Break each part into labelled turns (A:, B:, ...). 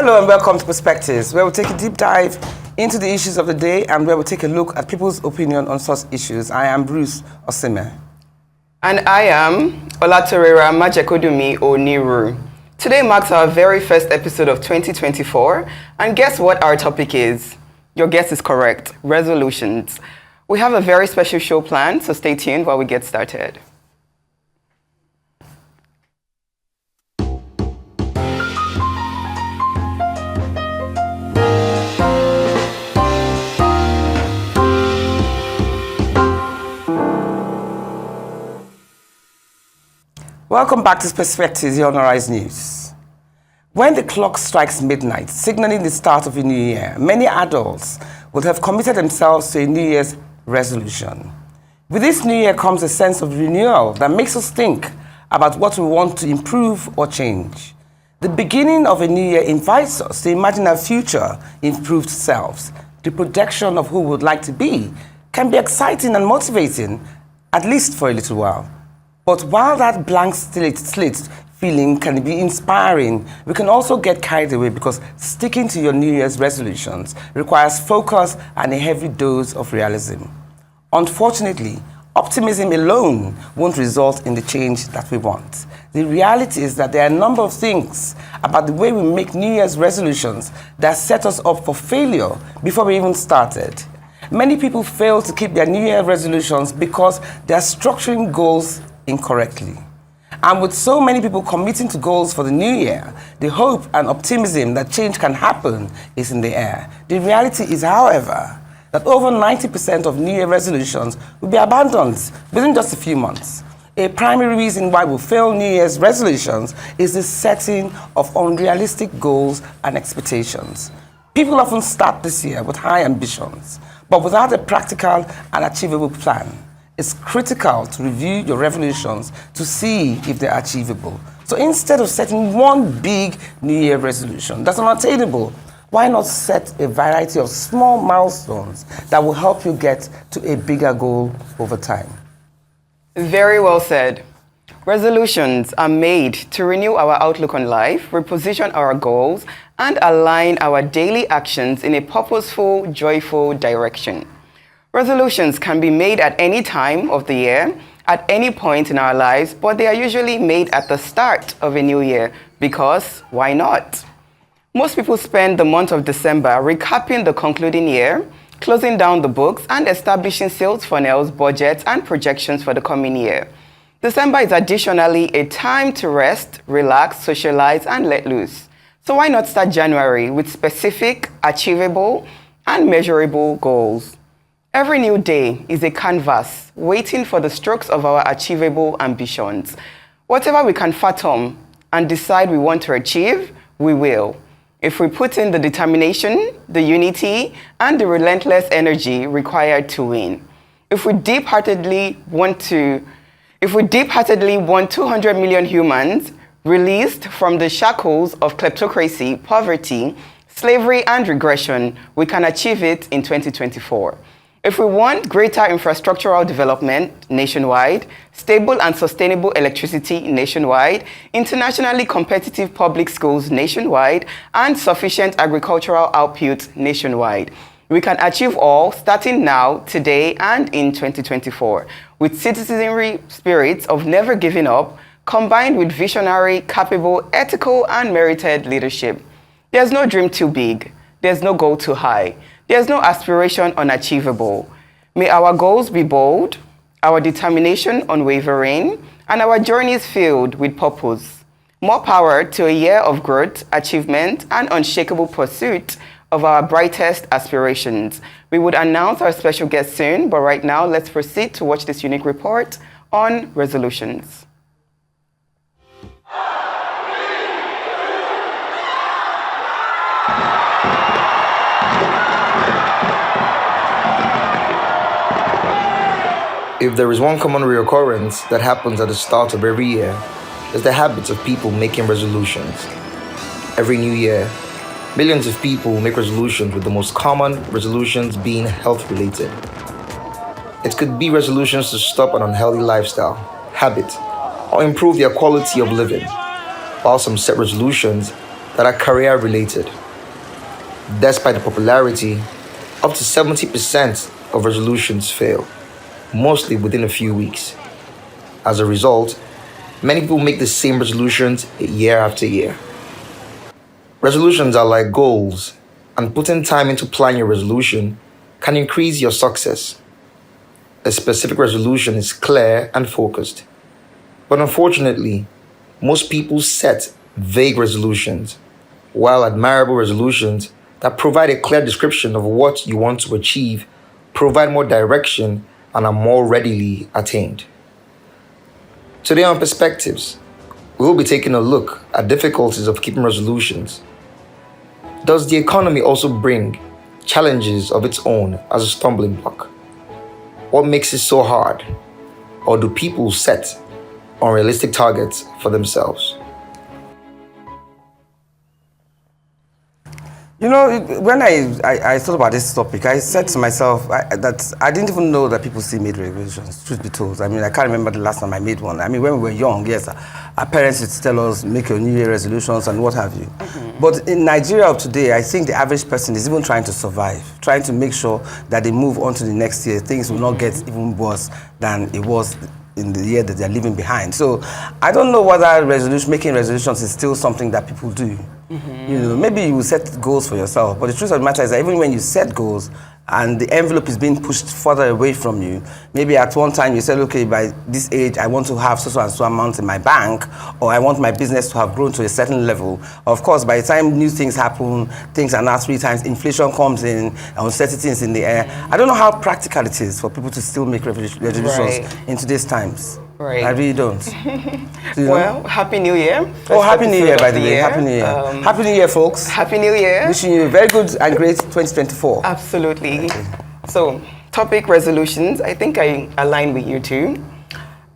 A: Hello and welcome to Perspectives, where we'll take a deep dive into the issues of the day and where we'll take a look at people's opinion on such issues. I am Ruth Osime.
B: And I am Majekodunmi-Oniru. Today marks our very first episode of 2024, and guess what our topic is? Your guess is correct, resolutions. We have a very special show planned, so stay tuned while we get started.
A: Welcome back to Perspectives, your Honorized News. When the clock strikes midnight, signaling the start of a new year, many adults would have committed themselves to a New Year's resolution. With this new year comes a sense of renewal that makes us think about what we want to improve or change. The beginning of a new year invites us to imagine our future improved selves. The projection of who we would like to be can be exciting and motivating, at least for a little while. But while that blank slate feeling can be inspiring, we can also get carried away because sticking to your New Year's resolutions requires focus and a heavy dose of realism. Unfortunately, optimism alone won't result in the change that we want. The reality is that there are a number of things about the way we make New Year's resolutions that set us up for failure before we even started. Many people fail to keep their New Year resolutions because they are structuring goals incorrectly. And with so many people committing to goals for the new year, the hope and optimism that change can happen is in the air. The reality is, however, that over 90% of New Year resolutions will be abandoned within just a few months. A primary reason why we fail New Year's resolutions is the setting of unrealistic goals and expectations. People often start this year with high ambitions, but without a practical and achievable plan. It's critical to review your resolutions to see if they're achievable. So instead of setting one big New Year resolution that's unattainable, why not set a variety of small milestones that will help you get to a bigger goal over time?
B: Very well said. Resolutions are made to renew our outlook on life, reposition our goals, and align our daily actions in a purposeful, joyful direction. Resolutions can be made at any time of the year, at any point in our lives, but they are usually made at the start of a new year because why not? Most people spend the month of December recapping the concluding year, closing down the books, and establishing sales funnels, budgets, and projections for the coming year. December is additionally a time to rest, relax, socialize, and let loose. So why not start January with specific, achievable, and measurable goals? Every new day is a canvas waiting for the strokes of our achievable ambitions. Whatever we can fathom and decide we want to achieve, we will. If we put in the determination, the unity, and the relentless energy required to win. If we deep-heartedly want 200 million humans released from the shackles of kleptocracy, poverty, slavery, and regression, we can achieve it in 2024. If we want greater infrastructural development nationwide, stable and sustainable electricity nationwide, internationally competitive public schools nationwide, and sufficient agricultural output nationwide, we can achieve all starting now, today, and in 2024, with citizenry spirits of never giving up, combined with visionary, capable, ethical, and merited leadership. There's no dream too big. There's no goal too high. There's no aspiration unachievable. May our goals be bold, our determination unwavering, and our journeys filled with purpose. More power to a year of growth, achievement, and unshakable pursuit of our brightest aspirations. We would announce our special guest soon, but right now, let's proceed to watch this unique report on resolutions.
C: If there is one common reoccurrence that happens at the start of every year, it's the habits of people making resolutions. Every new year, millions of people make resolutions, with the most common resolutions being health-related. It could be resolutions to stop an unhealthy lifestyle, habit, or improve their quality of living, while some set resolutions that are career related. Despite the popularity, up to 70% of resolutions fail, mostly within a few weeks. As a result, many people make the same resolutions year after year. Resolutions are like goals, and putting time into planning your resolution can increase your success. A specific resolution is clear and focused. But unfortunately, most people set vague resolutions, while admirable resolutions that provide a clear description of what you want to achieve provide more direction and are more readily attained. Today on Perspectives, we will be taking a look at difficulties of keeping resolutions. Does the economy also bring challenges of its own as a stumbling block? What makes it so hard? Or do people set unrealistic targets for themselves?
A: You know, when I thought about this topic, I said to myself that I didn't even know that people still made resolutions, truth be told. I mean, I can't remember the last time I made one. I mean, when we were young, yes, our parents would tell us, make your New Year resolutions and what have you. But in Nigeria of today, I think the average person is even trying to survive, trying to make sure that they move on to the next year. Things will not get even worse than it was in the year that they're leaving behind. So I don't know whether making resolutions is still something that people do. You know, maybe you will set goals for yourself, but the truth of the matter is that even when you set goals and the envelope is being pushed further away from you, maybe at one time you said, okay, by this age, I want to have so and so amount in my bank, or I want my business to have grown to a certain level. Of course, by the time new things happen, things are now 3 times, inflation comes in, uncertainty is in the air. I don't know how practical it is for people to still make resolutions in today's times.
B: Right.
A: I really don't.
B: Well, Happy New Year.
A: Oh, Happy New Year, by the way. Happy New Year. Happy New Year, folks.
B: Happy New Year.
A: Wishing you a very good and great 2024.
B: Absolutely. Okay. So, topic resolutions. I think I align with you too.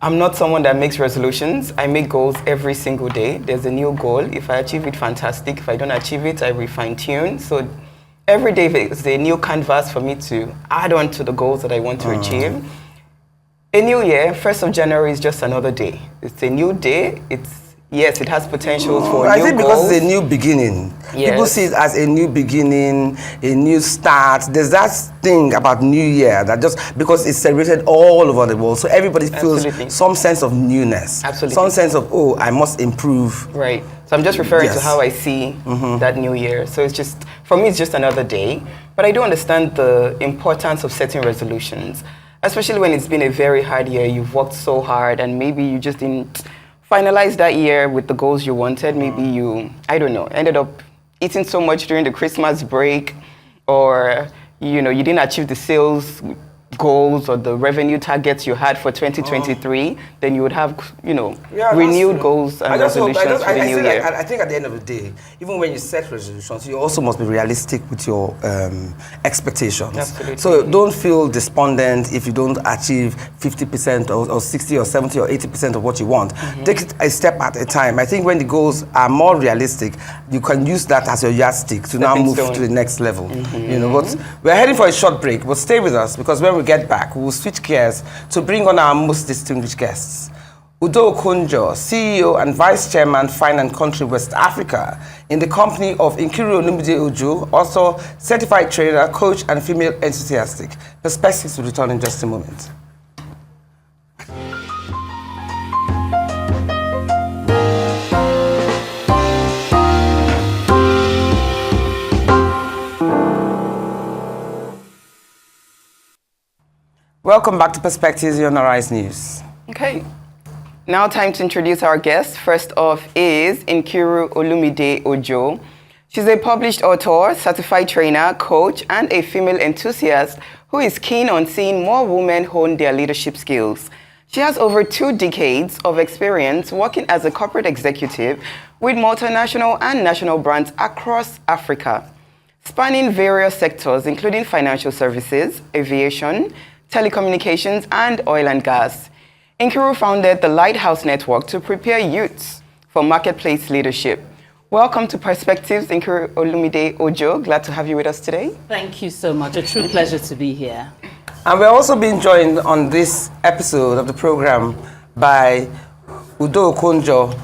B: I'm not someone that makes resolutions. I make goals every single day. There's a new goal. If I achieve it, fantastic. If I don't achieve it, I refine tune. So, every day is a new canvas for me to add on to the goals that I want to achieve. A new year, 1st of January is just another day. It's a new day. Yes, it has potential for
A: I
B: new
A: think
B: goals.
A: Because it's a new beginning.
B: Yes.
A: People see it as a new beginning, a new start. There's that thing about New Year that just because it's celebrated all over the world, so everybody feels some sense of newness.
B: Absolutely.
A: Some sense of, oh, I must improve.
B: Right. So I'm just referring to how I see that New Year. So it's just, for me, it's just another day. But I do understand the importance of setting resolutions, especially when it's been a very hard year. You've worked so hard and maybe you just didn't finalize that year with the goals you wanted. Maybe you, I don't know, ended up eating so much during the Christmas break, or, you know, you didn't achieve the sales goals or the revenue targets you had for 2023, then you would have, you know, renewed goals and resolutions for the new year.
A: I think at the end of the day, even when you set resolutions, you also must be realistic with your expectations.
B: Absolutely.
A: So don't feel despondent if you don't achieve 50% or 60 or 70 or 80% of what you want. Take it a step at a time. I think when the goals are more realistic, you can use that as your yardstick to now move to the next level. You know, but we're heading for a short break, but stay with us, because when we get back, we will switch gears to bring on our most distinguished guests. Okonjo, CEO and Vice Chairman, Fine and Country West Africa, in the company of Nkiru Olumide-ojo, also certified trainer, coach, and female enthusiastic. Perspectives will return in just a moment. Welcome back to Perspectives on Arise News.
B: Okay. Now time to introduce our guest. First off is Nkiru Olumide-ojo. She's a published author, certified trainer, coach, and a female enthusiast who is keen on seeing more women hone their leadership skills. She has over 2 decades of experience working as a corporate executive with multinational and national brands across Africa, spanning various sectors, including financial services, aviation, telecommunications, and oil and gas. Nkiru founded the Lighthouse Network to prepare youths for marketplace leadership. Welcome to Perspectives, Nkiru Olumide-ojo. Glad to have you with us today.
D: Thank you so much. A true pleasure to be here.
A: And we're also being joined on this episode of the program by Okonjo,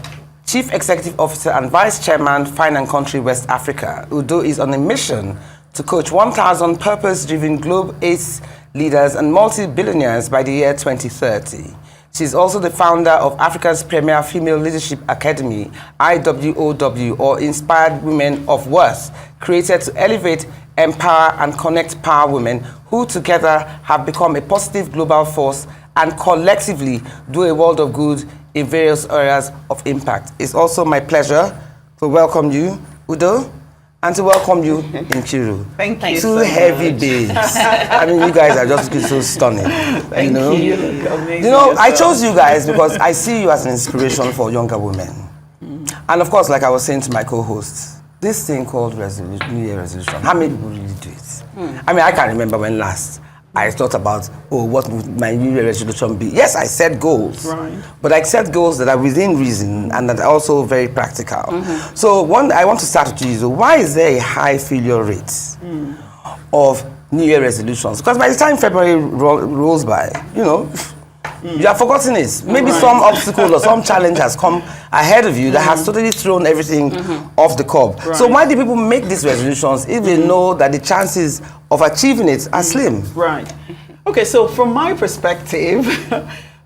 A: Chief Executive Officer and Vice Chairman, Fine and Country West Africa. Udo is on a mission to coach 1,000 purpose-driven Globe Ace leaders and multi-billionaires by the year 2030. She's also the founder of Africa's premier female leadership academy, IWOW, or Inspired Women of Worth, created to elevate, empower, and connect power women who together have become a positive global force and collectively do a world of good in various areas of impact. It's also my pleasure to welcome you, Udo, and to welcome you, Nkiru.
E: Thank you.
A: Two heavy babes. I mean, you guys are just looking so stunning.
E: Thank
A: you.
E: Amazing
A: You know, I
E: yourself.
A: chose you guys because I see you as an inspiration for younger women. And of course, like I was saying to my co-hosts, this thing called New Year resolution, how many people really do it? I mean, I can't remember when last I thought about, what would my New Year resolution be? Yes, I set goals,
E: Right.
A: but I set goals that are within reason and that are also very practical. So I want to start with you. So why is there a high failure rate of New Year resolutions? Because by the time February rolls by, you have forgotten it. Maybe some obstacle or some challenge has come ahead of you that has totally thrown everything off the curb.
E: Right.
A: So why do people make these resolutions if they know that the chances of achieving it are slim?
E: Right. Okay, so from my perspective,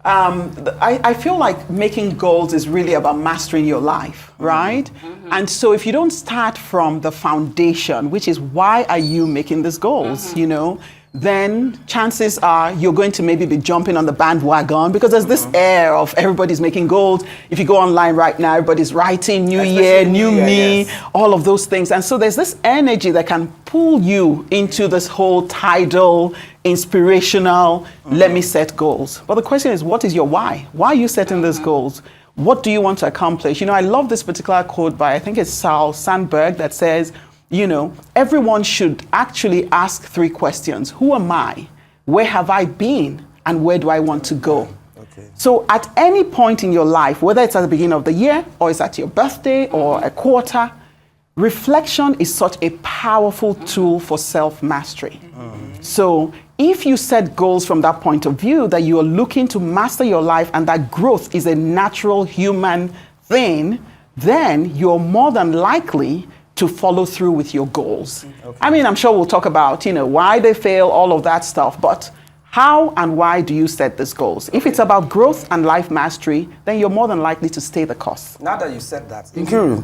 E: I feel like making goals is really about mastering your life, right? And so if you don't start from the foundation, which is why are you making these goals, then chances are you're going to maybe be jumping on the bandwagon because there's this air of everybody's making goals. If you go online right now, everybody's writing new year, new me, all of those things. And so there's this energy that can pull you into this whole tidal, inspirational, let me set goals. But the question is, what is your why? Why are you setting these goals? What do you want to accomplish? I love this particular quote by, I think it's Saul Sandberg, that says, everyone should actually ask 3 questions. Who am I? Where have I been? And where do I want to go?
A: Okay.
E: So at any point in your life, whether it's at the beginning of the year or it's at your birthday or a quarter, reflection is such a powerful tool for self-mastery. So if you set goals from that point of view, that you are looking to master your life and that growth is a natural human thing, then you're more than likely to follow through with your goals. Okay. I mean, I'm sure we'll talk about, why they fail, all of that stuff, but how and why do you set these goals? If it's about growth and life mastery, then you're more than likely to stay the course.
A: Now that you said that, Nkiru,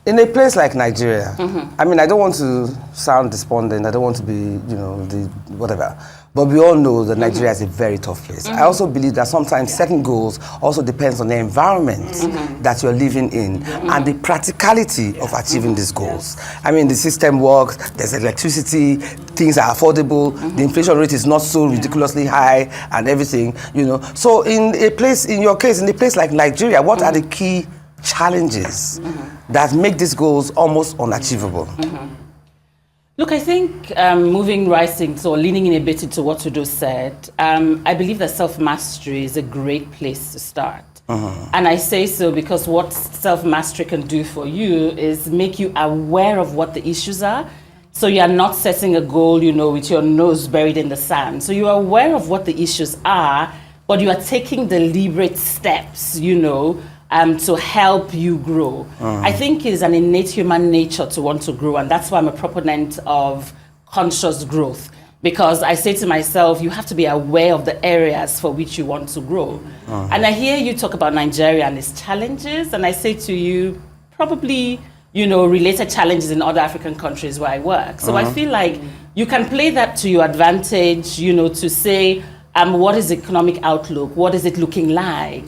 A: in a place like Nigeria, I mean, I don't want to sound despondent, I don't want to be, the whatever, but we all know that Nigeria is a very tough place. I also believe that sometimes setting goals also depends on the environment that you're living in and the practicality of achieving these goals. I mean, the system works, there's electricity, things are affordable, the inflation rate is not so ridiculously high and everything, So in a place like Nigeria, what are the key challenges that make these goals almost unachievable?
D: Look, I think moving rising, so leaning in a bit into what Udo said, I believe that self-mastery is a great place to start. And I say so because what self-mastery can do for you is make you aware of what the issues are. So you are not setting a goal, with your nose buried in the sand. So you are aware of what the issues are, but you are taking deliberate steps, to help you grow. I think it is an innate human nature to want to grow, and that's why I'm a proponent of conscious growth. Because I say to myself, you have to be aware of the areas for which you want to grow. And I hear you talk about Nigeria and its challenges, and I say to you, probably, related challenges in other African countries where I work. So I feel like you can play that to your advantage, to say, what is the economic outlook? What is it looking like?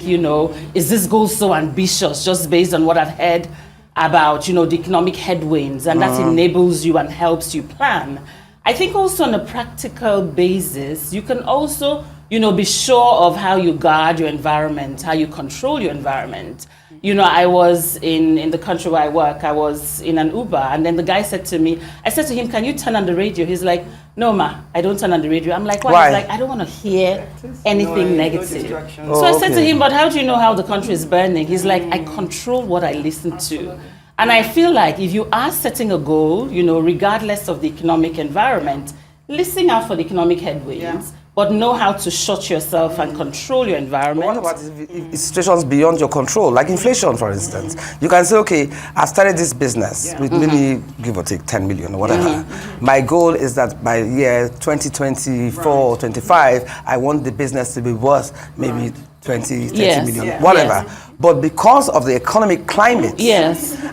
D: Is this goal so ambitious just based on what I've heard about, the economic headwinds, and that enables you and helps you plan? I think also on a practical basis, you can also, be sure of how you guard your environment, how you control your environment. I was in the country where I work, I was in an Uber, and then the guy said to me, I said to him, can you turn on the radio? He's like, no, ma, I don't turn on the radio. I'm like, why? He's like, I don't want to hear anything negative. So I said to him, but how do you know how the country is burning? He's like, I control what I listen to. And I feel like if you are setting a goal, regardless of the economic environment, listen out for the economic headwinds, but know how to shut yourself and control your environment.
A: What about if situations beyond your control, like inflation, for instance? You can say, okay, I started this business with maybe, give or take, 10 million or whatever. My goal is that by year 2024 or 25, I want the business to be worth maybe 20, 30 million, whatever. But because of the economic climate,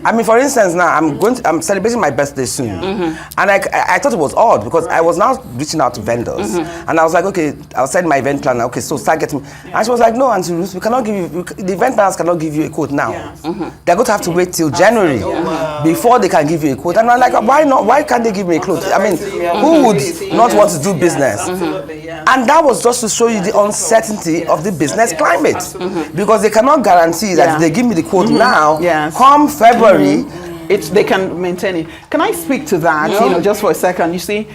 A: I mean, for instance, now I'm celebrating my birthday soon, and I thought it was odd because I was now reaching out to vendors, and I was like, okay, I'll send my event planner. Okay, so start getting. And she was like, no, Auntie Ruth, we cannot give you. The event planners cannot give you a quote now. They're going to have to wait till January before they can give you a quote. And I'm like, why not? Why can't they give me a quote? I mean, who would not want to do business? And that was just to show you the uncertainty of the business climate, because they cannot guarantee that if they give me the quote now, come February,
E: they can maintain it. Can I speak to that, you know, just for a second? You see,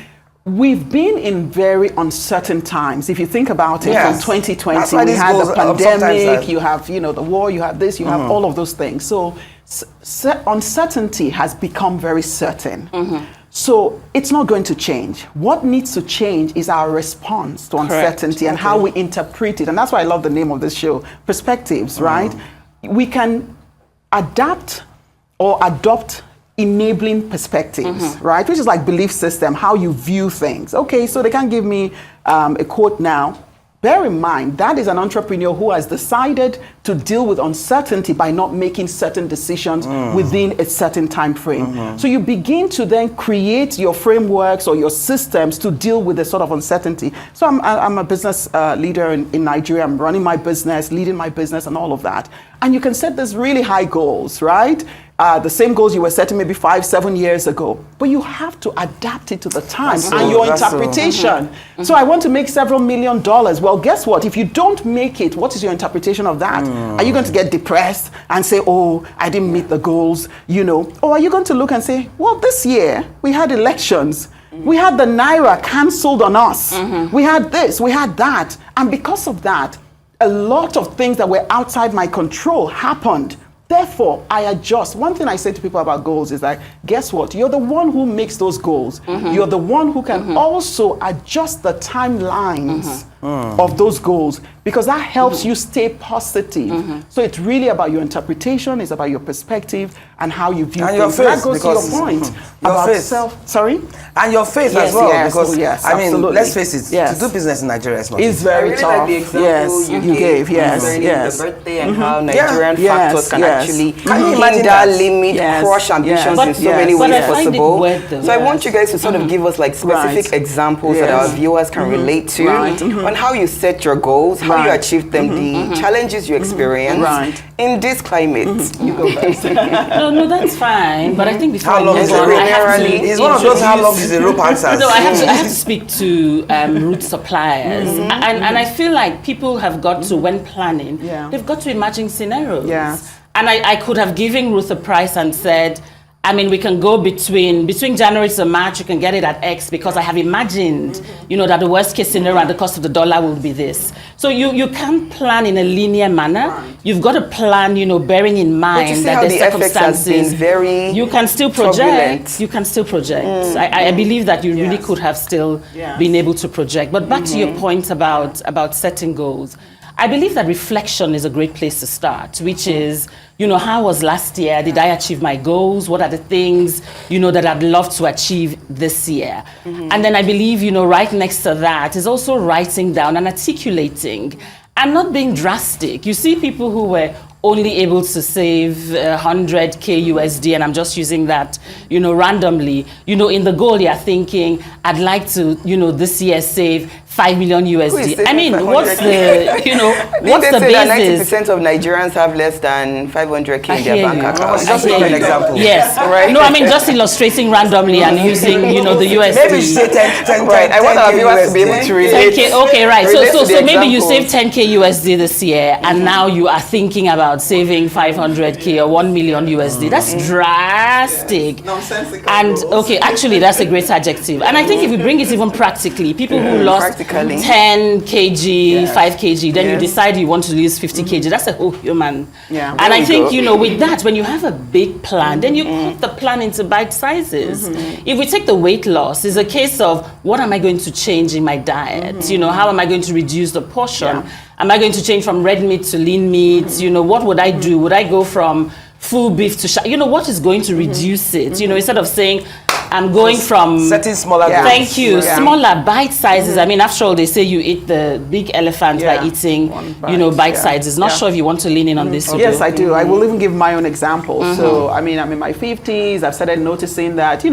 E: we've been in very uncertain times. If you think about it, from 2020, we had the pandemic, you have, you know, the war, you have this, you have all of those things. So uncertainty has become very certain. So it's not going to change. What needs to change is our response to uncertainty and how we interpret it. And that's why I love the name of this show, Perspectives, right? We can adapt or adopt enabling perspectives, right? Which is like belief system, how you view things. Okay, so they can't give me a quote now. Bear in mind, that is an entrepreneur who has decided to deal with uncertainty by not making certain decisions within a certain time frame. So you begin to then create your frameworks or your systems to deal with this sort of uncertainty. So I'm a business leader in Nigeria. I'm running my business, leading my business and all of that. And you can set these really high goals, right? The same goals you were setting maybe 5-7 years ago, but you have to adapt it to the times and your interpretation. So I want to make several $1 million. Well, guess what? If you don't make it, what is your interpretation of that? Are you going to get depressed and say, oh, I didn't meet the goals, you know? Or are you going to look and say, well, this year we had elections. We had the Naira cancelled on us. We had this, we had that. And because of that, a lot of things that were outside my control happened. Therefore, I adjust. One thing I say to people about goals is that, guess what? You're the one who makes those goals. You're the one who can also adjust the timelines of those goals, because that helps you stay positive. So it's really about your interpretation, it's about your perspective and how you view things.
A: Your faith,
E: that goes to your point about Sorry?
A: And your faith as well, because I mean,
E: absolutely.
A: let's face it, to do business in Nigeria is not
E: it's very tough.
B: Like the example you gave
E: yes.
B: the birthday and how Nigerian factors can actually
A: hinder,
B: limit, crush ambitions in so many ways possible. So I want you guys to sort of give us like specific examples that our viewers can relate to on how you set your goals, how you achieve them, the challenges you experience in this climate.
E: You go first.
D: No, that's fine. But I think before
A: how long is the rope? It's one of those how long is the rope answers.
D: No, I have to speak to root suppliers, and I feel like people have got to, when planning, they've got to imagine scenarios. And I could have given Ruth a price and said, I mean, we can go between January to March, you can get it at X, because I have imagined, you know, that the worst case scenario and the cost of the dollar will be this. So you can't plan in a linear manner. You've got to plan, you know, bearing in mind that the circumstances, you can still project. Turbulent. You can still project. I believe that you really could have still been able to project. But back to your point about setting goals. I believe that reflection is a great place to start, which is, you know, how was last year? Did I achieve my goals? What are the things, you know, that I'd love to achieve this year? And then I believe, you know, right next to that is also writing down and articulating and not being drastic. You see people who were only able to save 100K USD, and I'm just using that, you know, randomly. You know, in the goal, you're thinking, I'd like to, you know, this year save 5 million USD. I mean, what's the, you know, what's the basis?
B: 90% of Nigerians have less than 500K in their bank account.
A: Just an example.
D: Yes.
B: Right.
D: No, I mean, just illustrating randomly and using, you know, the USD.
A: Maybe say 10
B: right. I want our viewers to be able to relate.
D: 10K, okay, right. So maybe you
B: examples.
D: save 10K USD this year, and now you are thinking about saving 500K or 1 million USD. That's drastic.
E: Nonsensical.
D: And okay, actually, that's a great adjective. And I think if we bring it even practically, people who lost
B: Drastically.
D: 10 kg,
E: Yes.
D: 5 kg, then you
E: Yes.
D: decide you want to lose 50 kg. That's a whole human.
E: Yeah.
D: And
B: There
D: I
B: you
D: think,
B: go.
D: with that, when you have a big plan, then you cut the plan into bite sizes. If we take the weight loss, it's a case of what am I going to change in my diet? How am I going to reduce the portion?
E: Yeah.
D: Am I going to change from red meat to lean meat? What would I do? Would I go from full beef to what is going to reduce it? Instead of saying, I'm going from
A: Setting smaller
E: Yeah.
A: goals.
D: Thank you.
E: Yeah.
D: Smaller bite sizes. I mean, after all, they say you eat the big elephant
E: Yeah.
D: by eating,
E: One bite,
D: bite
E: yeah.
D: sizes. Not
E: Yeah.
D: sure if you want to lean in on this.
E: Yes, I do. I will even give my own example. So, I mean, I'm in my 50s. I've started noticing that,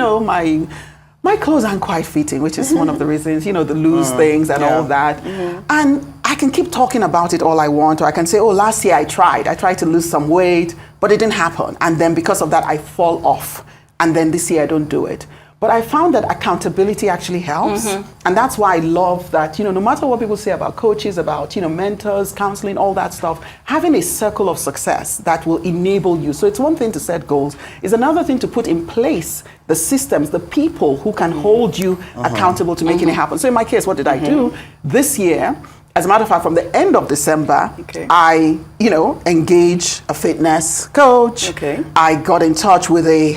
E: my clothes aren't quite fitting, which is one of the reasons, the loose things and all that. And I can keep talking about it all I want, or I can say, oh, last year I tried to lose some weight, but it didn't happen. And then because of that, I fall off. And then this year I don't do it. But I found that accountability actually helps. And that's why I love that, no matter what people say about coaches, about, mentors, counseling, all that stuff, having a circle of success that will enable you. So it's one thing to set goals. It's another thing to put in place the systems, the people who can hold you accountable to making it happen. So in my case, what did I do? This year, as a matter of fact, from the end of December, I, engaged a fitness coach.
B: Okay.
E: I got in touch with a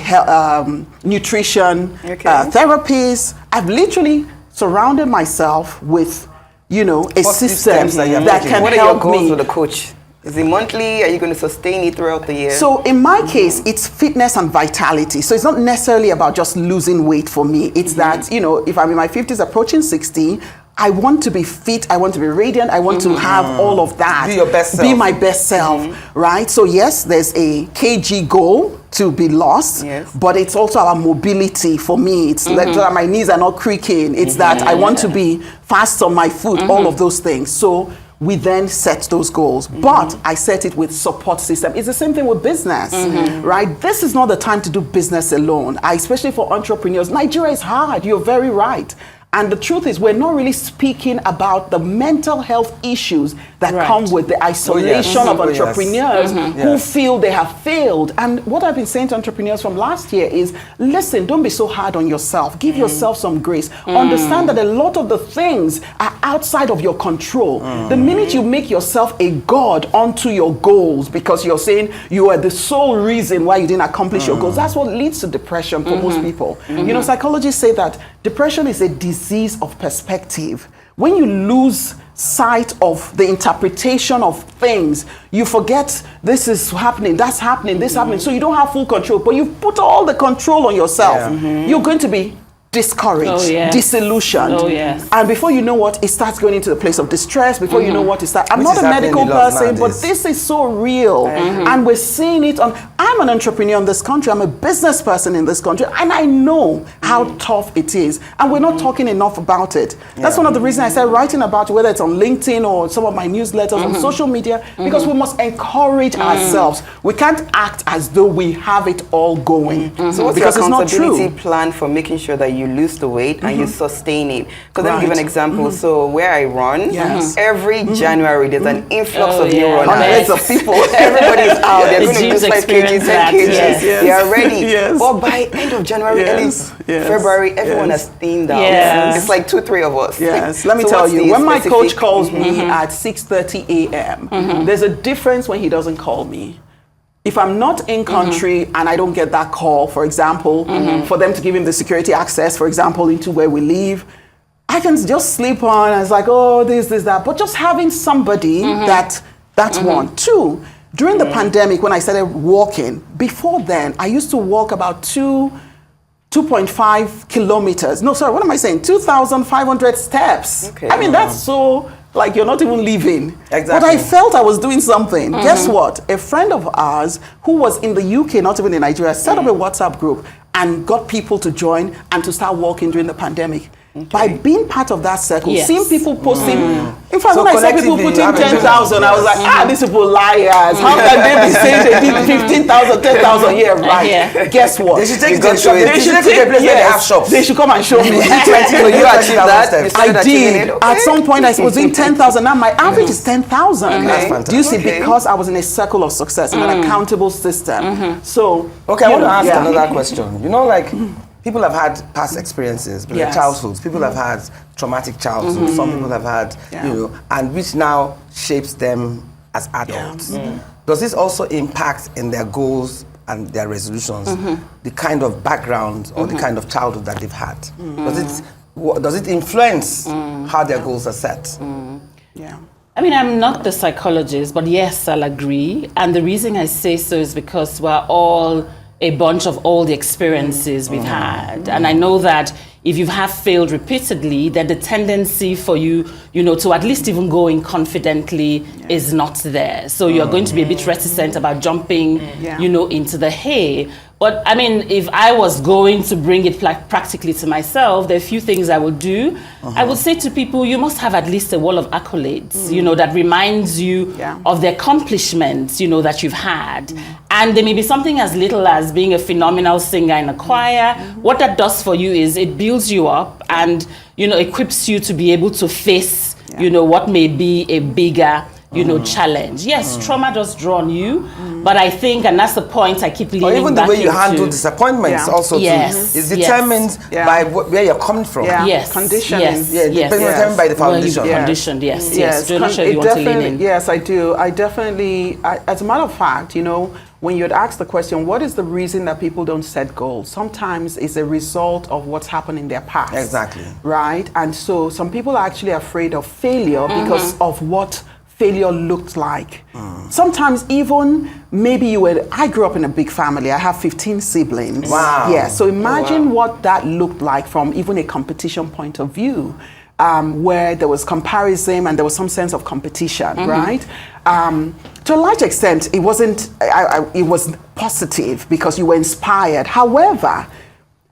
E: nutrition therapist. I've literally surrounded myself with, a system
A: steps that you're
E: that
A: taking?
E: can
B: What are your
E: help
B: goals
E: me.
B: with the coach? Is it monthly? Are you going to sustain it throughout the year?
E: So in my case, it's fitness and vitality. So it's not necessarily about just losing weight for me. It's that, if I'm in my 50s approaching 60, I want to be fit, I want to be radiant, I want to have all of that.
A: Be your best self.
E: Be my best self, right? So yes, there's a kg goal to be lost,
B: Yes.
E: but it's also our mobility for me. It's like that my knees are not creaking. It's that I want to be fast on my foot, all of those things. So we then set those goals, but I set it with support system. It's the same thing with business, right? This is not the time to do business alone. Especially for entrepreneurs, Nigeria is hard. You're very right. And the truth is, we're not really speaking about the mental health issues that come with the isolation of entrepreneurs who feel they have failed. And what I've been saying to entrepreneurs from last year is, listen, don't be so hard on yourself. Give yourself some grace. Understand that a lot of the things are outside of your control. The minute you make yourself a god unto your goals because you're saying you are the sole reason why you didn't accomplish your goals, that's what leads to depression for most people. Psychologists say that depression is a disease of perspective. When you lose sight of the interpretation of things, you forget this is happening, that's happening, this happening. So you don't have full control, but you put all the control on yourself. You're going to be discouraged, disillusioned. And before you know what, it starts going into the place of distress. Before you know what, it starts. I'm
A: Which
E: not
A: is
E: a medical
A: happening a lot
E: person, but
A: nowadays.
E: this is so real. And we're seeing it on, I'm an entrepreneur in this country, I'm a business person in this country, and I know how tough it is. And we're not talking enough about it. That's one of the reasons I started writing about it, whether it's on LinkedIn or some of my newsletters on social media, because we must encourage ourselves. We can't act as though we have it all going.
B: So what's
E: because
B: your
E: it's not
B: accountability
E: true.
B: plan for making sure that you lose the weight and you sustain it? Because let me give an example. So where I run, every January there's an influx of new runners.
E: Hundreds of people.
B: Everybody's out. They're
D: The
B: going to
D: gyms
B: lose 5 kg, 10
D: experience that,
B: kg.
D: yes.
B: They are ready.
E: Yes.
B: But by end of January, early February, everyone has thinned out.
D: Yes.
B: It's like 2-3 of us.
E: Yes, let me
B: So
E: tell
B: what's
E: you,
B: the
E: when my coach
B: specific-
E: calls me at 6:30 a.m., there's a difference when he doesn't call me. If I'm not in country and I don't get that call, for example, for them to give him the security access, for example, into where we live, I can just sleep on. And it's like, oh, this, that. But just having somebody that's one. Two, during the pandemic, when I started walking, before then, I used to walk about 2.5 kilometers. No, sorry, what am I saying? 2,500 steps.
B: Okay.
E: I mean, that's so, like, you're not even living.
A: Exactly.
E: But I felt I was doing something. Guess what? A friend of ours who was in the UK, not even in Nigeria, set up a WhatsApp group and got people to join and to start walking during the pandemic. By being part of that circle, seeing people posting, in fact,
A: So
E: when I saw people
A: collectively,
E: putting
A: you have a
E: 10,000, I was like, these people liars. How can they be saying they did 15,000, 10,000? Yeah, right. Guess what?
A: They should take
B: You
A: it to
B: got
A: the shop.
B: to it.
A: They should take it to a place where they have shops.
E: They should come and show me.
B: So you achieved that? You
E: I
B: started achieving
E: did.
B: it? Okay.
E: At some point, I was doing 10,000. Now my average is 10,000.
A: That's
E: Do you see?
B: fantastic.
E: Because I was in a circle of success, in an accountable system. So,
A: Okay, I want to ask
E: yeah.
A: another question. You know, like, people have had past experiences, but their childhoods. People have had traumatic childhoods. Some people have had, and which now shapes them as adults. Does this also impact in their goals and their resolutions, the kind of background or the kind of childhood that they've had? Does it influence how their goals are set?
E: Yeah.
D: I mean, I'm not the psychologist, but yes, I'll agree. And the reason I say so is because we're all a bunch of all the experiences we've had. And I know that if you have failed repeatedly, then the tendency for you, to at least even go in confidently is not there. So you're going to be a bit reticent about jumping, into the hay. But I mean, if I was going to bring it practically to myself, there are a few things I would do. I would say to people, you must have at least a wall of accolades, that reminds you of the accomplishments, that you've had. And there may be something as little as being a phenomenal singer in a choir. What that does for you is it builds you up and, equips you to be able to face, what may be a bigger challenge. Yes, trauma does draw on you, but I think, and that's the point I keep leaning back into.
A: Or even the way you handle disappointments also is determined by where you're coming from.
D: Yes.
E: Conditioning.
A: Determined by the foundation.
D: Conditioned, yes. Do you not sure you want to lean in?
E: Yes, I do. I definitely, as a matter of fact, when you had asked the question, what is the reason that people don't set goals? Sometimes it's a result of what's happened in their past.
A: Exactly.
E: Right? And so some people are actually afraid of failure because of what failure looked like. Sometimes even maybe I grew up in a big family. I have 15 siblings.
A: Wow.
E: Yeah. So imagine what that looked like from even a competition point of view, where there was comparison and there was some sense of competition, right? To a large extent, it wasn't. It was positive because you were inspired. However,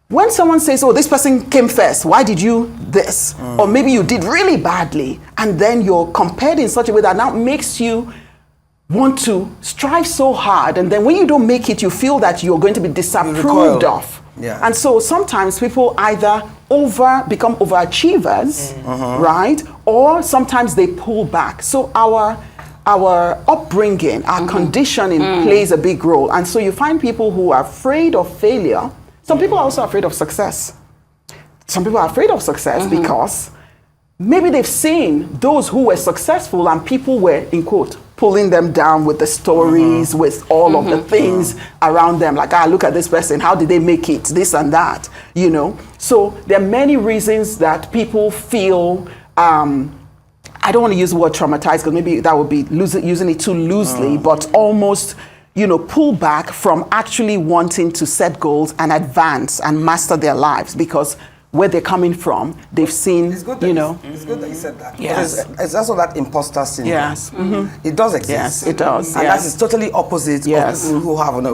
E: when someone says, oh, this person came first, why did you this? Or maybe you did really badly, and then you're compared in such a way that now makes you want to strive so hard, and then when you don't make it, you feel that you're going to be disapproved of.
A: Yeah.
E: And so sometimes people either become overachievers, right? Or sometimes they pull back. So our upbringing, our conditioning plays a big role. And so you find people who are afraid of failure. Some people are also afraid of success. Some people are afraid of success because maybe they've seen those who were successful and people were, in quote, pulling them down with the stories, with all of the things around them. Like, look at this person. How did they make it? This and that, So there are many reasons that people feel, I don't want to use the word traumatized because maybe that would be using it too loosely, but almost pull back from actually wanting to set goals and advance and master their lives because where they're coming from, they've seen,
A: It's good that you said that.
E: Yes.
A: It's also that imposter syndrome.
E: Yes.
A: It does exist.
E: Yes, it does.
A: And that is totally opposite of people who have an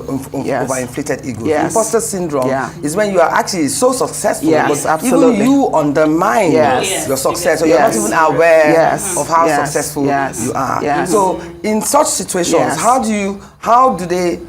E: Yes.
A: overinflated ego.
E: Yes.
A: Imposter syndrome is when you are actually so successful,
E: Yes,
A: but
E: absolutely.
A: even you undermine
E: Yes.
A: your success, so you're
E: Yes.
A: not even aware
E: Yes.
A: of how
E: Yes.
A: successful
E: Yes.
A: you are.
E: Yes.
A: So in such situations,
E: Yes.
A: how do they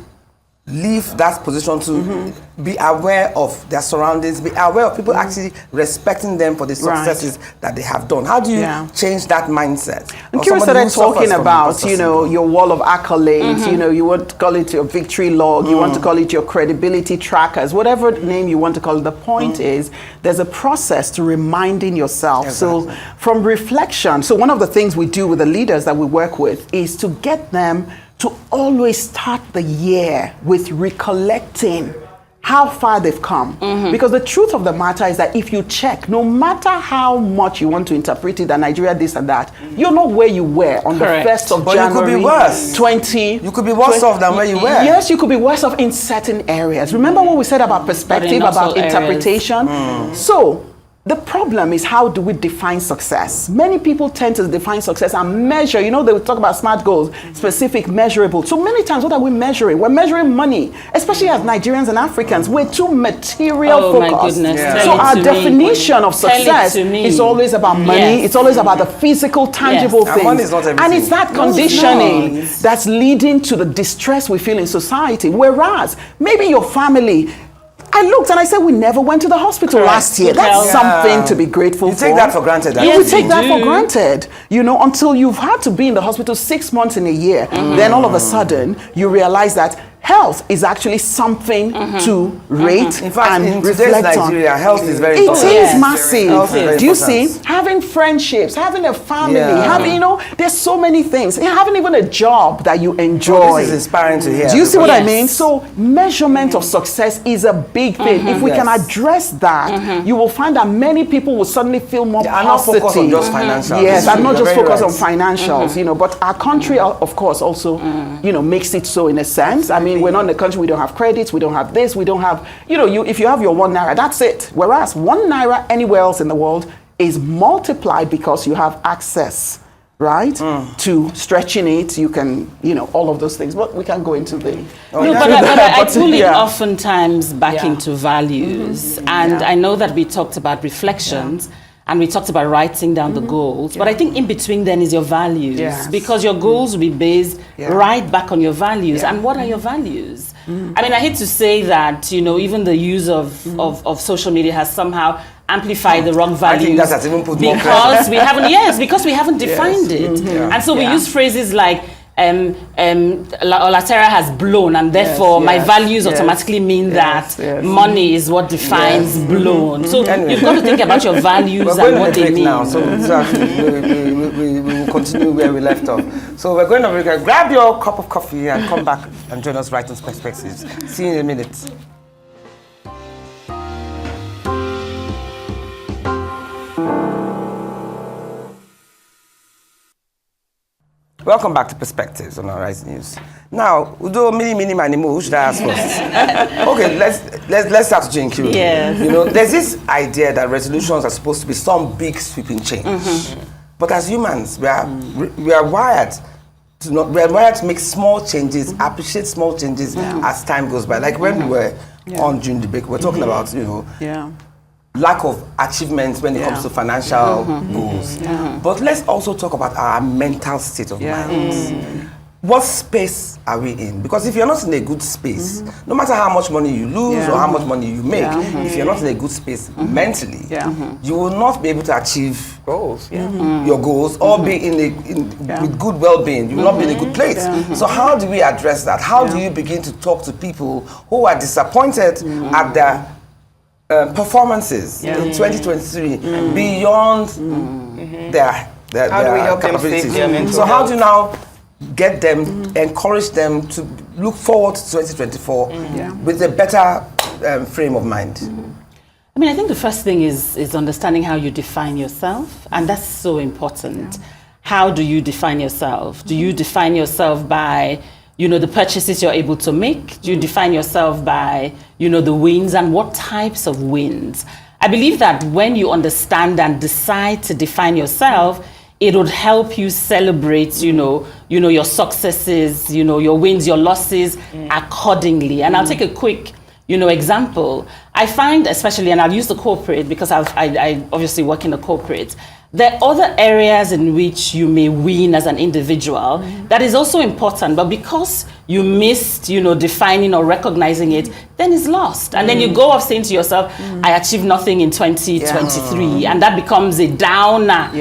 A: leave that position to be aware of their surroundings, be aware of people actually respecting them for the successes that they have done? How do you change that mindset?
E: Nkiru started talking about, your wall of accolades, you want to call it your victory log, you want to call it your credibility trackers, whatever name you want to call it. The point is, there's a process to reminding yourself.
A: Exactly.
E: So from reflection, so one of the things we do with the leaders that we work with is to get them to always start the year with recollecting how far they've come. Because the truth of the matter is that if you check, no matter how much you want to interpret it, that Nigeria this and that, you're not where you were on the 1st of
A: But
E: January.
A: you could be worse.
E: 20.
A: You could be worse off than where you were.
E: Yes, you could be worse off in certain areas. Remember what we said about perspective, about interpretation? So the problem is, how do we define success? Many people tend to define success and measure. They will talk about SMART goals, specific, measurable. So many times, what are we measuring? We're measuring money, especially as Nigerians and Africans. We're too material focused.
D: My goodness.
A: Yeah.
E: So our definition of success is always about money. It's always about the physical, tangible things.
A: And money is not everything.
E: And it's that conditioning that's leading to the distress we feel in society. Whereas maybe your family, I looked and I said, we never went to the hospital last year. That's something to be grateful for.
A: You take that for granted.
E: You take that for granted, until you've had to be in the hospital 6 months in a year. Then all of a sudden, you realize that health is actually something to rate
A: In fact,
E: and
A: in today's
E: reflect
A: Nigeria,
E: on.
A: health is very
E: It
A: important.
E: is
D: Yes.
E: massive.
A: Health is very
E: Do you
A: important.
E: see? Having friendships, having a family,
A: Yeah.
E: having, there's so many things. Having even a job that you enjoy.
A: Oh, this is inspiring to hear.
E: Do you see what I
D: Yes.
E: mean? So measurement of success is a big thing. If we can
A: Yes.
E: address that, you will find that many people will suddenly feel more
A: Yeah, and not
E: positive.
A: focus on just financial.
E: Yes, and not
A: You're
E: just
A: very
E: focus on
A: right.
E: financials, but our country, of course, also, makes it so in a sense. I mean, we're not in a country, we don't have credits, we don't have this, we don't have, if you have your 1 naira, that's it. Whereas 1 naira anywhere else in the world is multiplied because you have access, right, to stretching it, you can, all of those things. But we can go into the...
D: No, but I pull it
E: yeah.
D: oftentimes back
E: Yeah.
D: into values. And
E: Yeah.
D: I know that we talked about reflections and we talked about writing down the goals. But I think in between then is your values.
E: Yes.
D: Because your goals will be based right back on your values.
E: Yeah.
D: And what are your values? I mean, I hate to say that, even the use of social media has somehow amplified the wrong values.
A: I think that has even put more
D: because
A: pressure.
D: we haven't, because we haven't defined it. And so we use phrases like, Olatera has blown, and therefore my values automatically mean that money is what defines blown. So you've got to think about your values
A: We're going
D: and
A: on a
D: what they
A: break
D: mean.
A: now, so we will continue where we left off. So we're going to break. Grab your cup of coffee and come back and join us right on Perspectives. See you in a minute. Welcome back to Perspectives on Arise News. Now, Udo, mini, who should I ask first? Okay, let's start with Nkiru.
D: Yes.
A: There's this idea that resolutions are supposed to be some big sweeping change. But as humans, we are wired to make small changes, appreciate small changes as time goes by. Like when we were on during the break, we were talking about, lack of achievements when it comes to financial goals. But let's also talk about our mental state of mind. What space are we in? Because if you're not in a good space, no matter how much money you lose or how much money you make, if you're not in a good space mentally, you will not be able to achieve
C: Goals.
A: your goals or be with good well-being. You will not be in a good place. So how do we address that? How do you begin to talk to people who are disappointed at their performances in 2023 beyond their
B: How do we help them
A: capabilities?
B: save their mental
A: So how
B: health?
A: do you now get them, encourage them to look forward to 2024 with a better frame of mind?
D: I mean, I think the first thing is understanding how you define yourself, and that's so important. How do you define yourself? Do you define yourself by the purchases you're able to make? Do you define yourself by, the wins, and what types of wins? I believe that when you understand and decide to define yourself, it would help you celebrate, your successes, your wins, your losses accordingly. And I'll take a quick, example. I find especially, and I'll use the corporate because I obviously work in a corporate, there are other areas in which you may win as an individual that is also important, but because you missed, defining or recognizing it, then it's lost. And then you go off saying to yourself, I achieved nothing in 2023. And that becomes a downer,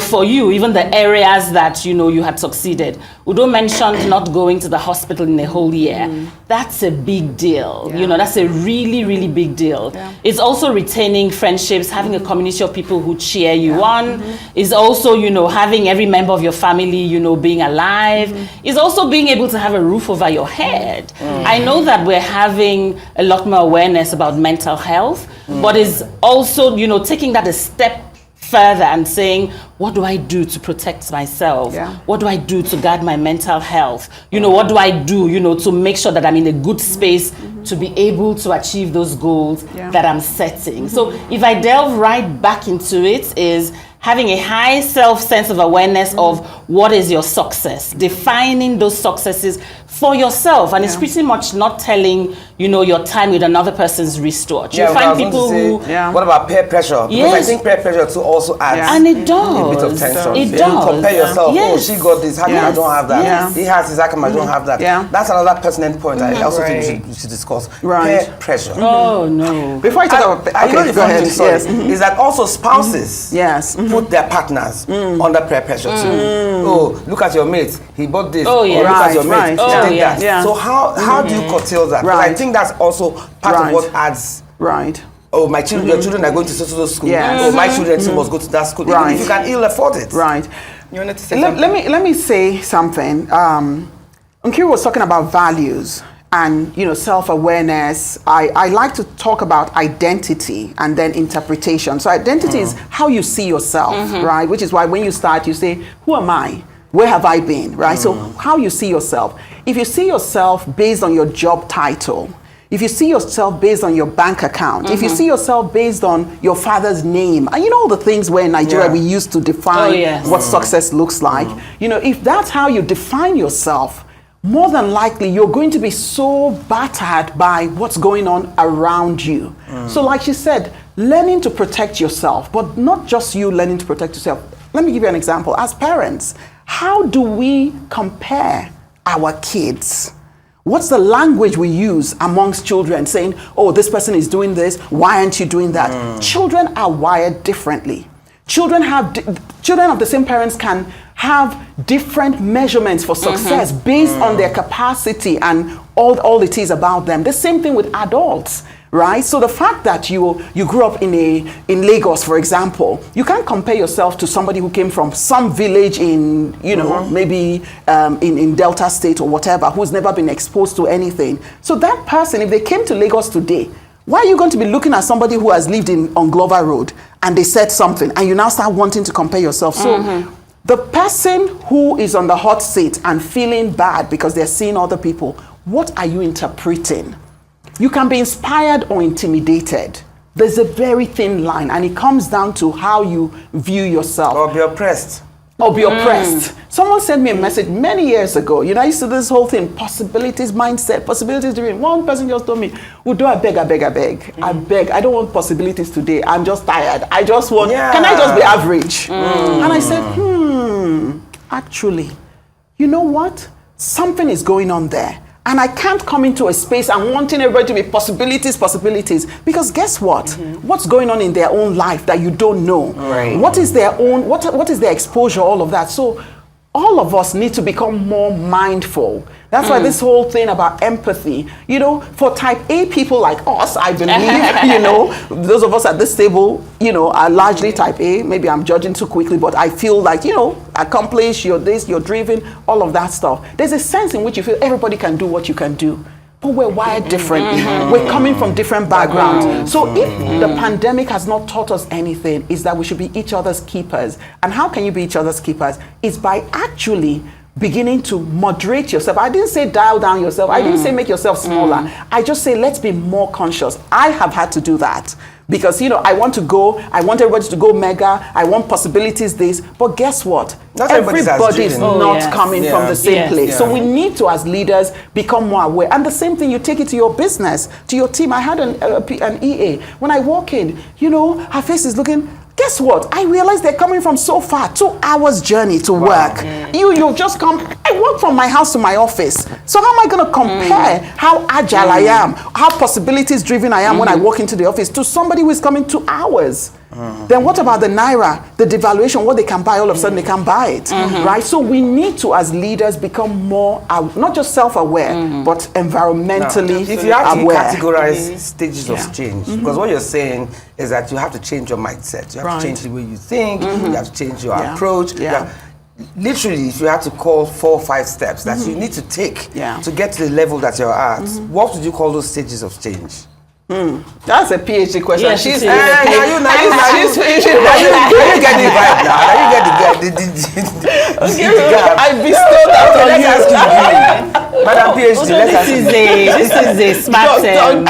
D: for you, even the areas that, you had succeeded. Udo mentioned not going to the hospital in a whole year. That's a big deal. That's a really, really big deal. It's also retaining friendships, having a community of people who cheer you on. Is also, having every member of your family, being alive. Is also being able to have a roof over your head. I know that we're having a lot more awareness about mental health, but is also, taking that a step further and saying, what do I do to protect myself? What do I do to guard my mental health? What do I do, to make sure that I'm in a good space to be able to achieve those goals that I'm setting? So if I delve right back into it, is having a high sense of awareness of what is your success, defining those successes for yourself. And it's pretty much not telling, your time with another person's wristwatch. You find people who...
A: What about peer pressure? Because I think peer pressure too also adds
D: and it does.
A: a bit of tension.
D: It
A: You
D: does.
A: compare yourself,
D: Yes.
A: oh, she got this, how come I don't have that? He has this, how come I don't have that? That's another pertinent point I also think we should discuss. Peer pressure.
D: Oh, no.
E: Before I talk about...
A: I know the
E: go
A: funny
E: ahead.
A: thing, sorry, is that also spouses put their partners under peer pressure too. Oh, look at your mate, he bought this.
D: Oh, yeah.
A: Or look at your
E: Right,
A: mate,
E: right.
A: she like that.
E: Yeah.
A: So how do you curtail that? Because I think that's also part of what adds.
E: Right.
A: Oh, my children, your children are going to so school.
E: Yes.
A: Oh, my children too must go to that school. Even if you can ill afford it.
E: Right.
B: You wanted to say something?
E: Let me say something. Nkiru was talking about values and self-awareness. I like to talk about identity and then interpretation. So identity is how you see yourself, right? Which is why when you start, you say, who am I? Where have I been, right? So how you see yourself. If you see yourself based on your job title, if you see yourself based on your bank account, if you see yourself based on your father's name, and all the things where in Nigeria we used to define what success looks like, if that's how you define yourself, more than likely you're going to be so battered by what's going on around you. So like she said, learning to protect yourself, but not just you learning to protect yourself. Let me give you an example. As parents, how do we compare our kids? What's the language we use amongst children saying, oh, this person is doing this, why aren't you doing that? Children are wired differently. Children of the same parents can have different measurements for success based on their capacity and all it is about them. The same thing with adults. Right? So the fact that you grew up in Lagos, for example, you can't compare yourself to somebody who came from some village in, maybe in Delta State or whatever, who's never been exposed to anything. So that person, if they came to Lagos today, why are you going to be looking at somebody who has lived on Glover Road and they said something and you now start wanting to compare yourself? So the person who is on the hot seat and feeling bad because they're seeing other people, what are you interpreting? You can be inspired or intimidated. There's a very thin line, and it comes down to how you view yourself.
A: Or be oppressed.
E: Or be oppressed. Someone sent me a message many years ago. I used to do this whole thing, possibilities mindset, possibilities dream. One person just told me, I beg. I beg. I don't want possibilities today. I'm just tired. I just want, can I just be average? And I said, actually, you know what? Something is going on there. And I can't come into a space and wanting everybody to be possibilities, because guess what? What's going on in their own life that you don't know?
B: Right.
E: What is their own, what is their exposure, all of that? So all of us need to become more mindful. That's why this whole thing about empathy, for type A people like us, I believe, those of us at this table, are largely type A. Maybe I'm judging too quickly, but I feel like, accomplish, you're this, you're driven, all of that stuff. There's a sense in which you feel everybody can do what you can do. But we're wired differently. We're coming from different backgrounds. So if the pandemic has not taught us anything, is that we should be each other's keepers. And how can you be each other's keepers? It's by actually beginning to moderate yourself. I didn't say dial down yourself. I didn't say make yourself smaller. I just say let's be more conscious. I have had to do that. Because, I want everybody to go mega, I want possibilities this, but guess what? Everybody's not coming from the same place. So we need to, as leaders, become more aware. And the same thing, you take it to your business, to your team. I had an EA. When I walk in, her face is looking, guess what? I realized they're coming from so far, 2 hours journey to work. You just come, I work from my house to my office. So how am I going to compare how agile I am, how possibilities driven I am when I walk into the office to somebody who is coming 2 hours? Then what about the Naira, the devaluation, what they can buy, all of a sudden they can buy it, right? So we need to, as leaders, become more, not just self-aware, but environmentally
A: if you have to
E: aware.
A: categorize stages of change, because what you're saying is that you have to change your mindset, you have to change the way you think, you have to change your approach. Literally, if you had to call 4 or 5 steps that you need to take to get to the level that you're at, what would you call those stages of change?
E: That's a PhD question.
D: Yes,
E: She's
D: it is.
A: Now you get the vibe now. Now you get the gap.
E: I bestowed that on you.
A: Let's ask you, Madam PhD.
D: Also, this is a smart term.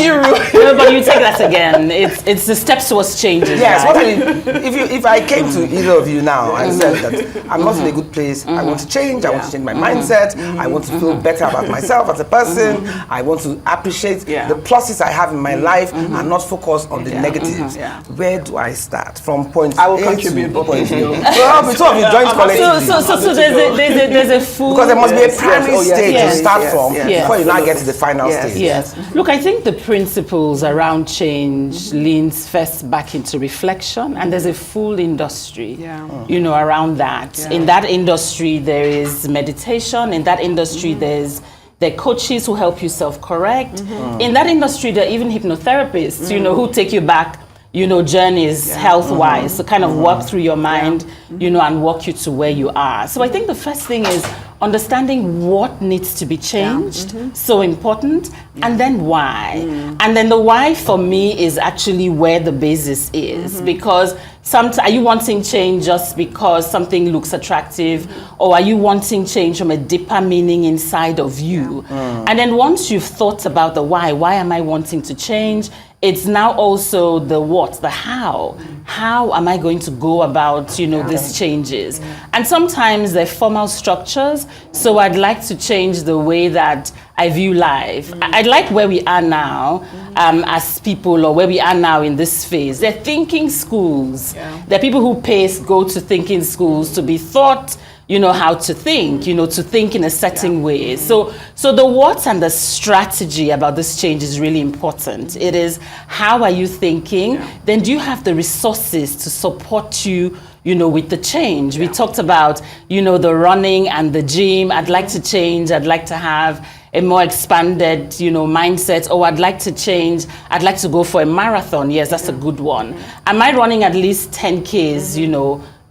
D: No, but you take that again. It's the steps towards changes.
A: Yes.
D: Right?
A: What I mean, if I came to either of you now and said that I'm not in a good place, I want to change. I want to change my mindset. I want to feel better about myself as a person. I want to appreciate the pluses I have in my life and not focus on the negatives. Where do I start? From point
E: I will
A: A
E: contribute
A: to point B. Well, two of you joint collectively.
D: So there's a full...
A: Because there must be a primary stage to start from before you now get to the final stage.
D: Yes. Look, I think the principles around change leans first back into reflection, and there's a full industry, around that. In that industry, there is meditation. In that industry, there's There are coaches who help you self-correct. In that industry, there are even hypnotherapists, who take you back, journeys health-wise to kind of work through your mind, and walk you to where you are. So I think the first thing is understanding what needs to be changed, so important, and then why. And then the why for me is actually where the basis is, because sometimes, are you wanting change just because something looks attractive, or are you wanting change from a deeper meaning inside of you? And then once you've thought about the why am I wanting to change? It's now also the what, the how. How am I going to go about, these changes? And sometimes they're formal structures. So I'd like to change the way that I view life. I'd like where we are now as people, or where we are now in this phase. They're thinking schools. There are people who go to thinking schools to be taught, how to think, to think in a certain way. So the what and the strategy about this change is really important. It is, how are you thinking? Then do you have the resources to support you, with the change? We talked about, the running and the gym. I'd like to change. I'd like to have a more expanded, mindset. Oh, I'd like to change. I'd like to go for a marathon. Yes, that's a good one. Am I running at least 10Ks,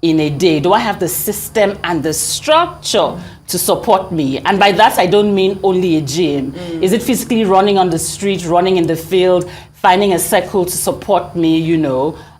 D: in a day? Do I have the system and the structure to support me? And by that, I don't mean only a gym. Is it physically running on the street, running in the field, finding a circle to support me,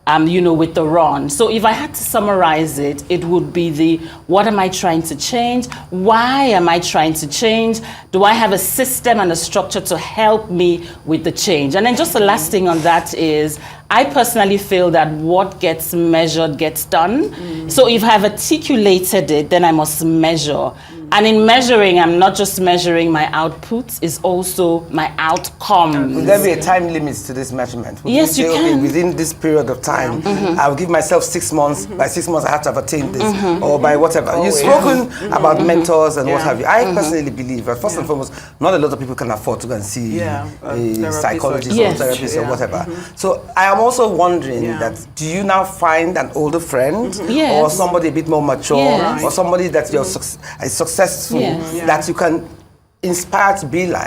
D: with the run? So if I had to summarize it, it would be what am I trying to change? Why am I trying to change? Do I have a system and a structure to help me with the change? And then just the last thing on that is, I personally feel that what gets measured gets done. So if I've articulated it, then I must measure. And in measuring, I'm not just measuring my outputs, it's also my outcomes.
A: Will there be a time limit to this measurement? Will
D: Yes, you can.
A: Okay, within this period of time, I will give myself 6 months. By 6 months, I have to have attained this, or by whatever. You've spoken about mentors and what have you. I personally believe that first and foremost, not a lot of people can afford to go and see a psychologist or therapist or whatever. So I am also wondering that, do you now find an older friend or somebody a bit more mature or somebody that you're successful that you can inspire to be like?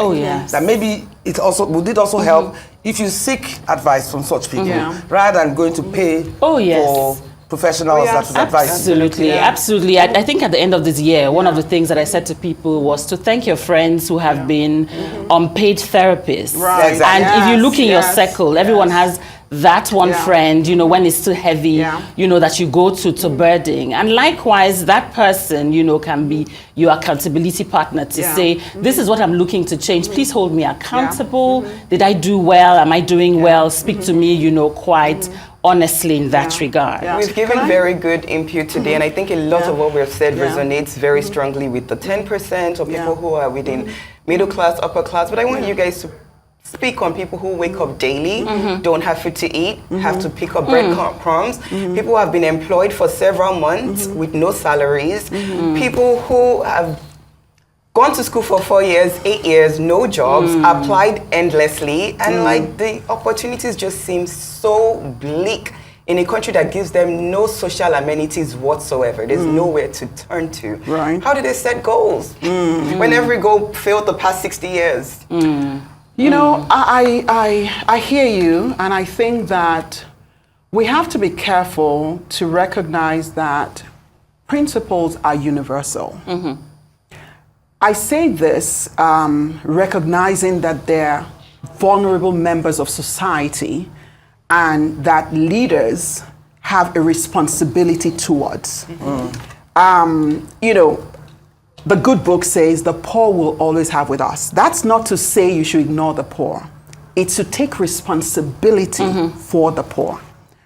A: That maybe would it also help if you seek advice from such people rather than going to pay for professionals that would advise?
D: Absolutely. I think at the end of this year, one of the things that I said to people was to thank your friends who have been unpaid therapists.
A: Exactly.
D: And if you look in your circle, everyone has that one friend, when it's too heavy, that you go to burden. And likewise, that person, can be your accountability partner to say, this is what I'm looking to change. Please hold me accountable. Did I do well? Am I doing well? Speak to me, quite honestly in that regard.
B: We've given very good input today, and I think a lot of what we've said resonates very strongly with the 10% of people who are within middle class, upper class. But I want you guys to speak on people who wake up daily, don't have food to eat, have to pick up breadcrumbs, people who have been employed for several months with no salaries, people who have gone to school for 4 years, 8 years, no jobs, applied endlessly, and like the opportunities just seem so bleak in a country that gives them no social amenities whatsoever. There's nowhere to turn to. How do they set goals when every goal failed the past 60 years?
E: I hear you, and I think that we have to be careful to recognize that principles are universal. I say this recognizing that they're vulnerable members of society and that leaders have a responsibility towards. The good book says the poor will always have with us. That's not to say you should ignore the poor. It's to take responsibility for the poor,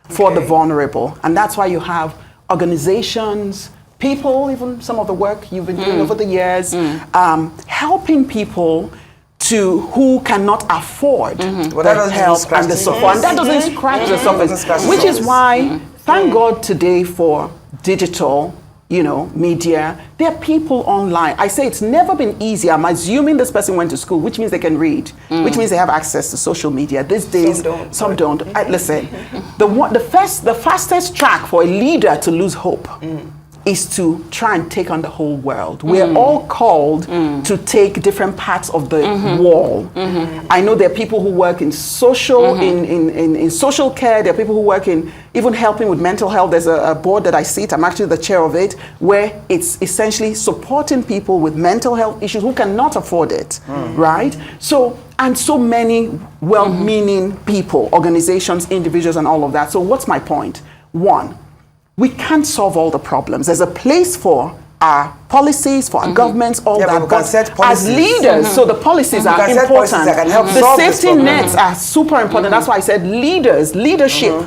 E: for the vulnerable. And that's why you have organizations, people, even some of the work you've been doing over the years, helping people who cannot afford the help and the support. And that doesn't scratch the surface, which is why, thank God today for digital media. There are people online. I say it's never been easy. I'm assuming this person went to school, which means they can read, which means they have access to social media. These days, some don't. Listen, the fastest track for a leader to lose hope is to try and take on the whole world. We're all called to take different parts of the wall. I know there are people who work in social, in social care. There are people who work in even helping with mental health. There's a board that I sit, I'm actually the chair of it, where it's essentially supporting people with mental health issues who cannot afford it, right? So, and so many well-meaning people, organizations, individuals, and all of that. So what's my point? One, we can't solve all the problems. There's a place for our policies, for our governments, all
A: Yeah,
E: that.
A: but we can set
E: as
A: policies.
E: leaders, so the policies are
A: can set
E: important.
A: policies that can help
E: The
A: solve this
E: safety
A: problem.
E: nets are super important. That's why I said leadership.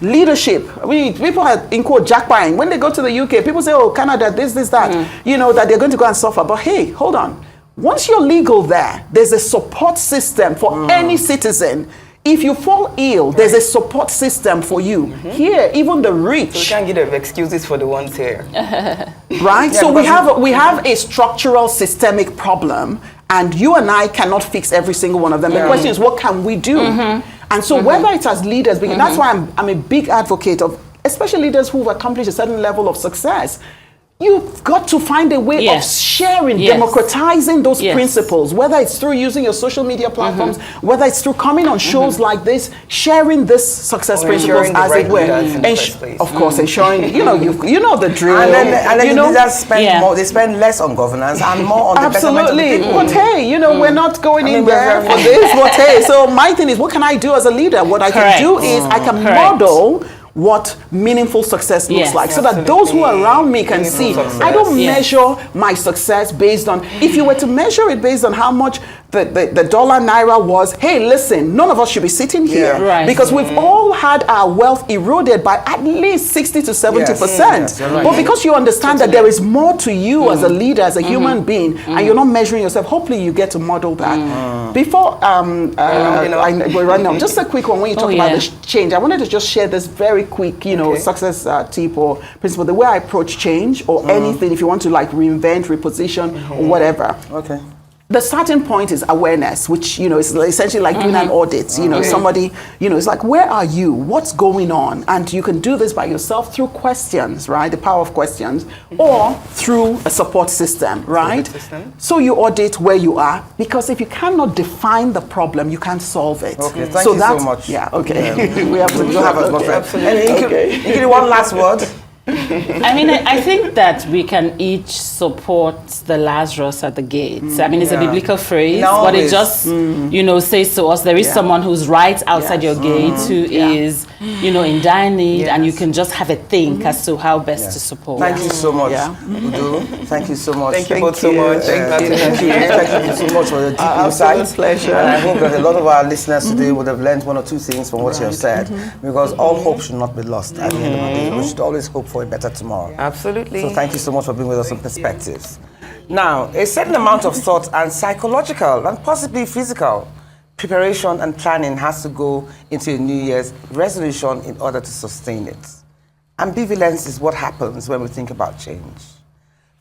E: Leadership. People are in quote jackpine. When they go to the UK, people say, oh, Canada, this, that. You know, that they're going to go and suffer. But hey, hold on. Once you're legal there, there's a support system for any citizen. If you fall ill, there's a support system for you. Here, even the rich.
B: So we can't give them excuses for the ones here.
E: Right? So we have a structural systemic problem, and you and I cannot fix every single one of them. The question is, what can we do? And so whether it's as leaders, because that's why I'm a big advocate of, especially leaders who've accomplished a certain level of success. You've got to find a way of sharing, democratizing those principles, whether it's through using your social media platforms, whether it's through coming on shows like this, sharing this success principles as it were. Of course, ensuring, you know the drill.
A: And then
E: you
A: the
E: know,
A: leaders spend more, they spend less on governance and more on the betterment of the people.
E: But hey, you know, we're not going in there for this. But hey, so my thing is, what can I do as a leader? What I can do is I can model what meaningful success looks like, so that those who are around me can see. I don't measure my success based on, if you were to measure it based on how much the dollar naira was, hey, listen, none of us should be sitting here because we've all had our wealth eroded by at least 60 to 70%. But because you understand that there is more to you as a leader, as a human being, and you're not measuring yourself, hopefully you get to model that. Before we're running on, just a quick one, when you talk about the change, I wanted to just share this very quick, success tip or principle. The way I approach change or anything, if you want to like reinvent, reposition, or whatever.
A: Okay.
E: The starting point is awareness, which, is essentially like doing an audit. Somebody, it's like, where are you? What's going on? And you can do this by yourself through questions, right? The power of questions, or through a support system, right? So you audit where you are, because if you cannot define the problem, you can't solve it.
A: Okay, thank you so much.
E: Yeah, okay. We have to
A: don't have as much.
E: Absolutely.
A: Nkiru, one last word.
D: I mean, I think that we can each support the Lazarus at the gates. I mean, it's a biblical phrase, but it just, says to us, there is someone who's right outside your gates who is, in dire need, and you can just have a think as to how best to support.
A: Thank you so much, Udo. Thank you so much.
B: Thank you both so much.
A: Thank you so much for your deep insight.
E: Absolute pleasure.
A: And I hope that a lot of our listeners today would have learned one or two things from what you have said, because all hope should not be lost at the end of the day. We should always hope for a better tomorrow.
B: Absolutely.
A: So thank you so much for being with us on Perspectives. Now, a certain amount of thought and psychological and possibly physical preparation and planning has to go into a New Year's resolution in order to sustain it. Ambivalence is what happens when we think about change.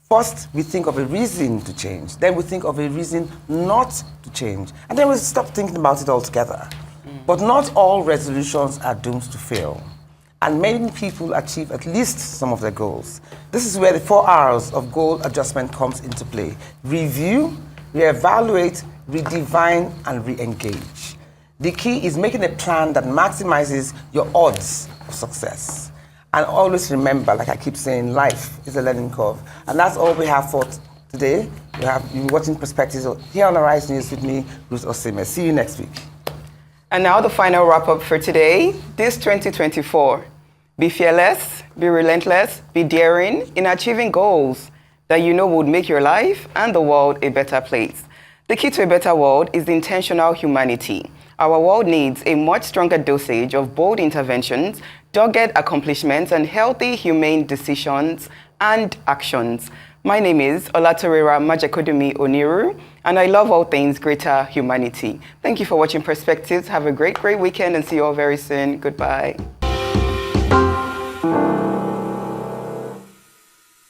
A: First, we think of a reason to change. Then we think of a reason not to change. And then we stop thinking about it altogether. But not all resolutions are doomed to fail. And many people achieve at least some of their goals. This is where the 4 R's of goal adjustment comes into play. Review, reevaluate, redefine, and re-engage. The key is making a plan that maximizes your odds of success. And always remember, like I keep saying, life is a learning curve. And that's all we have for today. You're watching Perspectives here on Arise News with me, Ruth Osime. See you next week.
B: And now the final wrap-up for today, this 2024. Be fearless, be relentless, be daring in achieving goals that would make your life and the world a better place. The key to a better world is intentional humanity. Our world needs a much stronger dosage of bold interventions, dogged accomplishments, and healthy, humane decisions and actions. My name is Majekodunmi-Oniru, and I love all things greater humanity. Thank you for watching Perspectives. Have a great weekend, and see you all very soon. Goodbye.